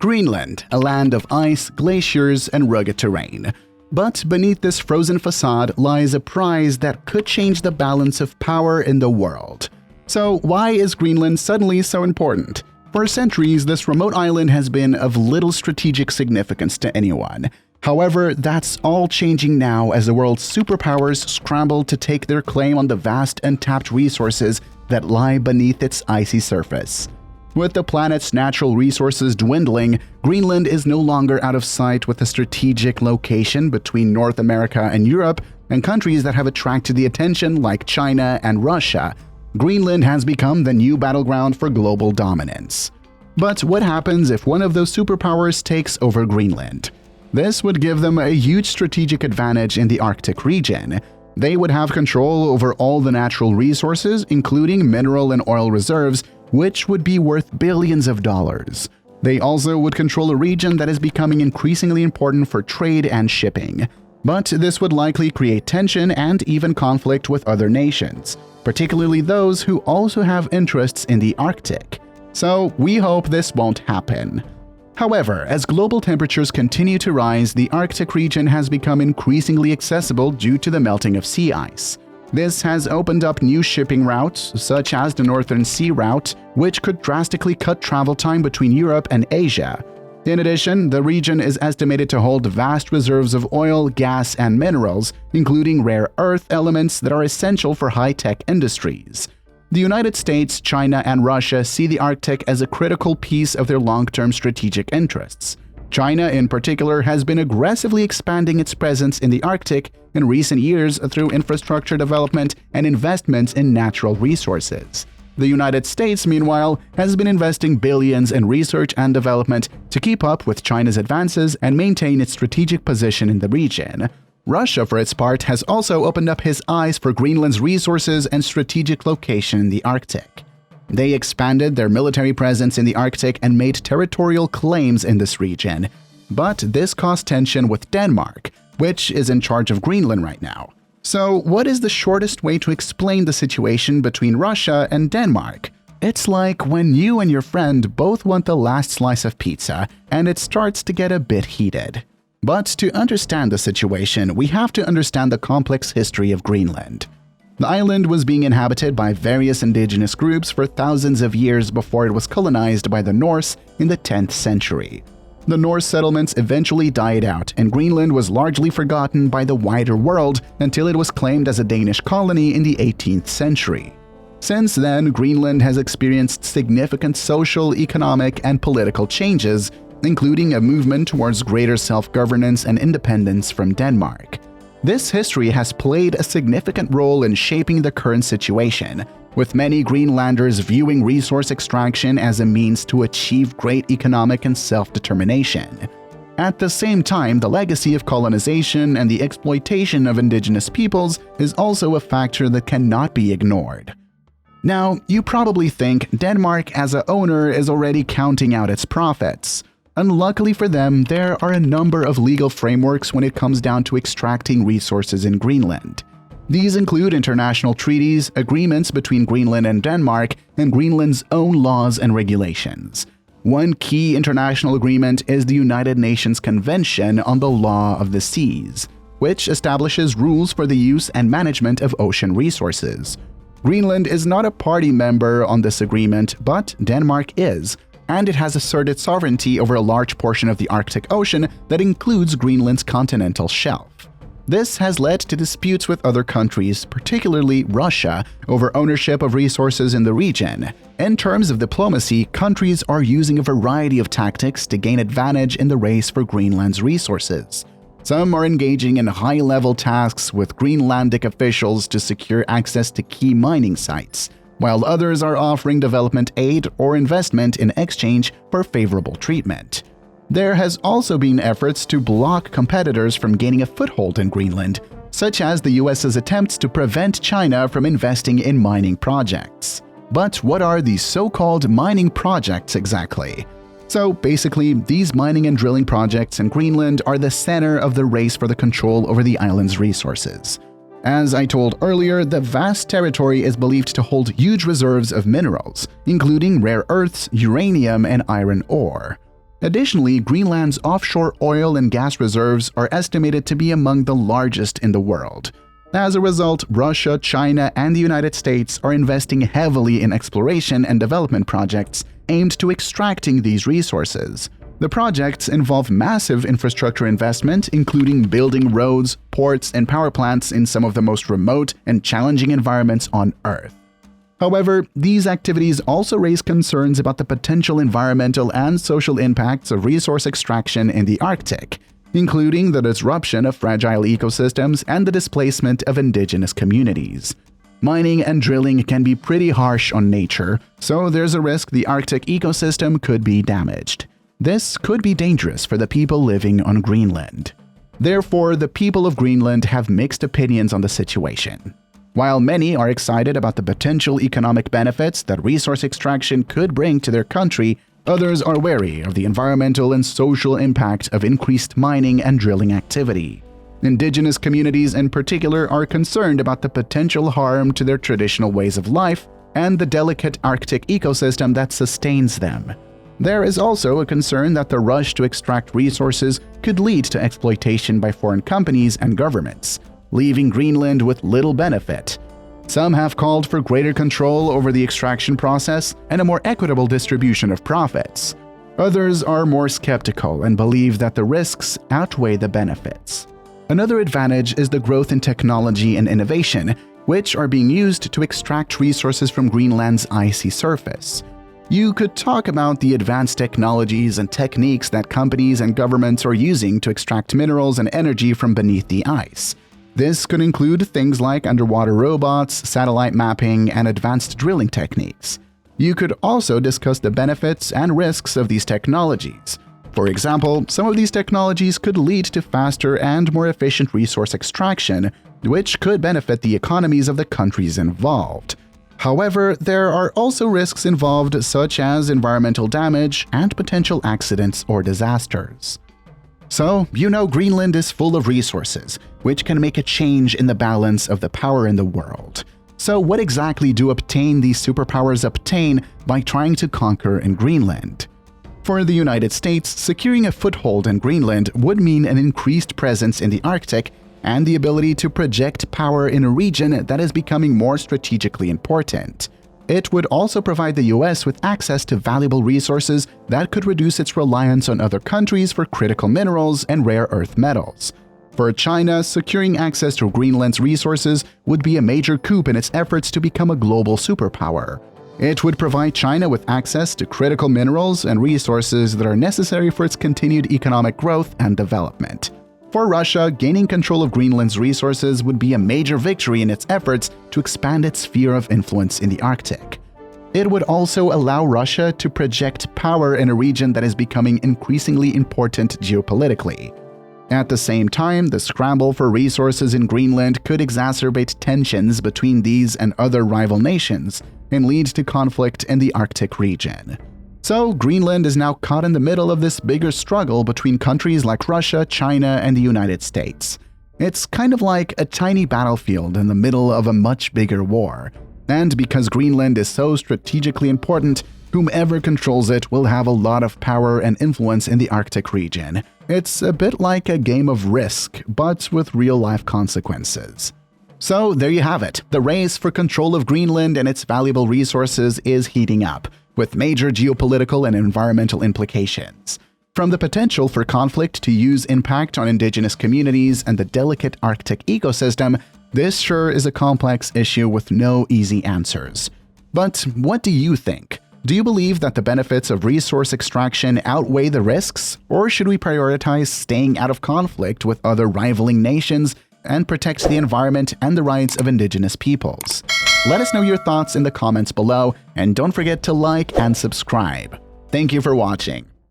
Greenland, a land of ice, glaciers, and rugged terrain. But beneath this frozen facade lies a prize that could change the balance of power in the world. So why is Greenland suddenly so important? For centuries, this remote island has been of little strategic significance to anyone. However, that's all changing now as the world's superpowers scramble to take their claim on the vast untapped resources that lie beneath its icy surface. With the planet's natural resources dwindling, Greenland is no longer out of sight with a strategic location between North America and Europe and countries that have attracted the attention like China and Russia. Greenland has become the new battleground for global dominance. But what happens if one of those superpowers takes over Greenland? This would give them a huge strategic advantage in the Arctic region. They would have control over all the natural resources, including mineral and oil reserves, which would be worth billions of dollars. They also would control a region that is becoming increasingly important for trade and shipping. But this would likely create tension and even conflict with other nations, particularly those who also have interests in the Arctic. So we hope this won't happen. However, as global temperatures continue to rise, the Arctic region has become increasingly accessible due to the melting of sea ice. This has opened up new shipping routes, such as the Northern Sea Route, which could drastically cut travel time between Europe and Asia. In addition, the region is estimated to hold vast reserves of oil, gas, and minerals, including rare earth elements that are essential for high-tech industries. The United States, China, and Russia see the Arctic as a critical piece of their long-term strategic interests. China, in particular, has been aggressively expanding its presence in the Arctic in recent years through infrastructure development and investments in natural resources. The United States, meanwhile, has been investing billions in research and development to keep up with China's advances and maintain its strategic position in the region. Russia, for its part, has also opened up his eyes for Greenland's resources and strategic location in the Arctic. They expanded their military presence in the Arctic and made territorial claims in this region. But this caused tension with Denmark, which is in charge of Greenland right now. So, what is the shortest way to explain the situation between Russia and Denmark? It's like when you and your friend both want the last slice of pizza, and it starts to get a bit heated. But to understand the situation, we have to understand the complex history of Greenland. The island was being inhabited by various indigenous groups for thousands of years before it was colonized by the Norse in the 10th century. The Norse settlements eventually died out, and Greenland was largely forgotten by the wider world until it was claimed as a Danish colony in the 18th century. Since then, Greenland has experienced significant social, economic, and political changes, including a movement towards greater self-governance and independence from Denmark. This history has played a significant role in shaping the current situation, with many Greenlanders viewing resource extraction as a means to achieve great economic and self-determination. At the same time, the legacy of colonization and the exploitation of indigenous peoples is also a factor that cannot be ignored. Now, you probably think Denmark as an owner is already counting out its profits. Unluckily for them, there are a number of legal frameworks when it comes down to extracting resources in Greenland. These include international treaties, agreements between Greenland and Denmark, and Greenland's own laws and regulations. One key international agreement is the United Nations Convention on the Law of the Seas, which establishes rules for the use and management of ocean resources. Greenland is not a party member on this agreement, but Denmark is, and it has asserted sovereignty over a large portion of the Arctic Ocean that includes Greenland's continental shelf. This has led to disputes with other countries, particularly Russia, over ownership of resources in the region. In terms of diplomacy, countries are using a variety of tactics to gain advantage in the race for Greenland's resources. Some are engaging in high-level tasks with Greenlandic officials to secure access to key mining sites, while others are offering development aid or investment in exchange for favorable treatment. There has also been efforts to block competitors from gaining a foothold in Greenland, such as the US's attempts to prevent China from investing in mining projects. But what are these so-called mining projects exactly? So basically, these mining and drilling projects in Greenland are the center of the race for the control over the island's resources. As I told earlier, the vast territory is believed to hold huge reserves of minerals, including rare earths, uranium, and iron ore. Additionally, Greenland's offshore oil and gas reserves are estimated to be among the largest in the world. As a result, Russia, China, and the United States are investing heavily in exploration and development projects aimed to extracting these resources. The projects involve massive infrastructure investment, including building roads, ports, and power plants in some of the most remote and challenging environments on Earth. However, these activities also raise concerns about the potential environmental and social impacts of resource extraction in the Arctic, including the disruption of fragile ecosystems and the displacement of indigenous communities. Mining and drilling can be pretty harsh on nature, so there's a risk the Arctic ecosystem could be damaged. This could be dangerous for the people living on Greenland. Therefore, the people of Greenland have mixed opinions on the situation. While many are excited about the potential economic benefits that resource extraction could bring to their country, others are wary of the environmental and social impact of increased mining and drilling activity. Indigenous communities in particular are concerned about the potential harm to their traditional ways of life and the delicate Arctic ecosystem that sustains them. There is also a concern that the rush to extract resources could lead to exploitation by foreign companies and governments, leaving Greenland with little benefit. Some have called for greater control over the extraction process and a more equitable distribution of profits. Others are more skeptical and believe that the risks outweigh the benefits. Another advantage is the growth in technology and innovation, which are being used to extract resources from Greenland's icy surface. You could talk about the advanced technologies and techniques that companies and governments are using to extract minerals and energy from beneath the ice. This could include things like underwater robots, satellite mapping, and advanced drilling techniques. You could also discuss the benefits and risks of these technologies. For example, some of these technologies could lead to faster and more efficient resource extraction, which could benefit the economies of the countries involved. However, there are also risks involved, such as environmental damage and potential accidents or disasters. So, Greenland is full of resources, which can make a change in the balance of the power in the world. So what exactly do these superpowers obtain by trying to conquer in Greenland? For the United States, securing a foothold in Greenland would mean an increased presence in the Arctic and the ability to project power in a region that is becoming more strategically important. It would also provide the US with access to valuable resources that could reduce its reliance on other countries for critical minerals and rare earth metals. For China, securing access to Greenland's resources would be a major coup in its efforts to become a global superpower. It would provide China with access to critical minerals and resources that are necessary for its continued economic growth and development. For Russia, gaining control of Greenland's resources would be a major victory in its efforts to expand its sphere of influence in the Arctic. It would also allow Russia to project power in a region that is becoming increasingly important geopolitically. At the same time, the scramble for resources in Greenland could exacerbate tensions between these and other rival nations and lead to conflict in the Arctic region. So, Greenland is now caught in the middle of this bigger struggle between countries like Russia, China, and the United States. It's kind of like a tiny battlefield in the middle of a much bigger war. And because Greenland is so strategically important, whomever controls it will have a lot of power and influence in the Arctic region. It's a bit like a game of Risk, but with real-life consequences. So there you have it. The race for control of Greenland and its valuable resources is heating up, with major geopolitical and environmental implications. From the potential for conflict to use impact on indigenous communities and the delicate Arctic ecosystem, this sure is a complex issue with no easy answers. But what do you think? Do you believe that the benefits of resource extraction outweigh the risks, or should we prioritize staying out of conflict with other rivaling nations and protect the environment and the rights of indigenous peoples? Let us know your thoughts in the comments below, and don't forget to like and subscribe. Thank you for watching.